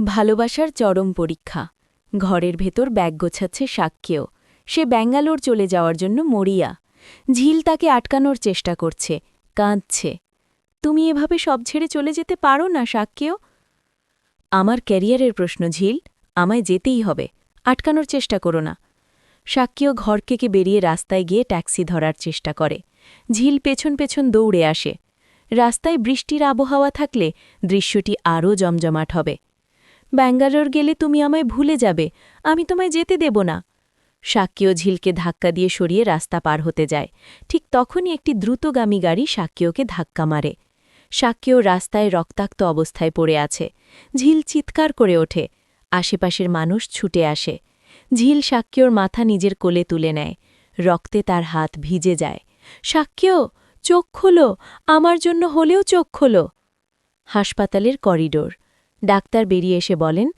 ভালোবাসার চরম পরীক্ষা। ঘরের ভেতর ব্যাগ গোছাচ্ছে সাক্ষ্যেও। সে ব্যাঙ্গালোর চলে যাওয়ার জন্য মরিয়া। ঝিল তাকে আটকানোর চেষ্টা করছে, কাঁদছে। তুমি এভাবে সব ছেড়ে চলে যেতে পারো না সাক্ষ্যেও। আমার ক্যারিয়ারের প্রশ্ন ঝিল, আমায় যেতেই হবে, আটকানোর চেষ্টা করো না। সাক্ষ্যেও ঘর থেকে বেরিয়ে রাস্তায় গিয়ে ট্যাক্সি ধরার চেষ্টা করে। ঝিল পেছন পেছন দৌড়ে আসে। রাস্তায় বৃষ্টির আবহাওয়া থাকলে দৃশ্যটি আরও জমজমাট হবে। ব্যাঙ্গালোর গেলে তুমি আমায় ভুলে যাবে, আমি তোমায় যেতে দেব না। সাক্ষ্যও ঝিলকে ধাক্কা দিয়ে সরিয়ে রাস্তা পার হতে যায়। ঠিক তখনই একটি দ্রুতগামী গাড়ি সাক্ষ্যকে ধাক্কা মারে। সাক্ষ্যও রাস্তায় রক্তাক্ত অবস্থায় পড়ে আছে। ঝিল চিৎকার করে ওঠে। আশেপাশের মানুষ ছুটে আসে। ঝিল সাক্ষ্যর মাথা নিজের কোলে তুলে নেয়। রক্তে তার হাত ভিজে যায়। সাক্ষ্য, চোখ খোলো, আমার জন্য হলেও চোখ খোলো। হাসপাতালের করিডোর। ডাক্তার বেরিয়ে এসে বলেন,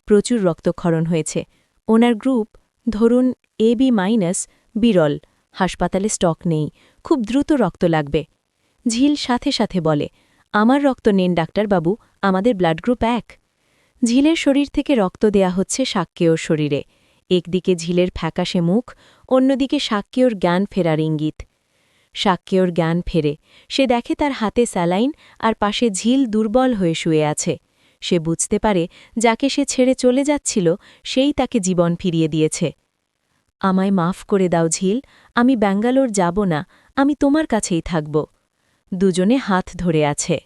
প্রচুর রক্তক্ষরণ হয়েছে। ওনার গ্রুপ, ধরুন AB-, বিরল। হাসপাতালে স্টক নেই, খুব দ্রুত রক্ত লাগবে। ঝিল সাথে সাথে বলে, আমার রক্ত নেন ডাক্তারবাবু, আমাদের ব্লাড গ্রুপ 1। ঝিলের শরীর থেকে রক্ত দেয়া হচ্ছে সাক্ষ্যের শরীরে। একদিকে ঝিলের ফ্যাকাশে মুখ, অন্যদিকে সাক্ষ্যের জ্ঞান ফেরার ইঙ্গিত। সাক্ষ্যের জ্ঞান ফেরে। সে দেখে তার হাতে স্যালাইন আর পাশে ঝিল দুর্বল হয়ে শুয়ে আছে। সে বুঝতে পারে যাকে সে ছেড়ে চলে যাচ্ছিল সেই তাকে জীবন ফিরিয়ে দিয়েছে। আমায় মাফ করে দাও ঝিল, আমি ব্যাঙ্গালোর যাব না, আমি তোমার কাছেই থাকব। দুজনে হাত ধরে আছে।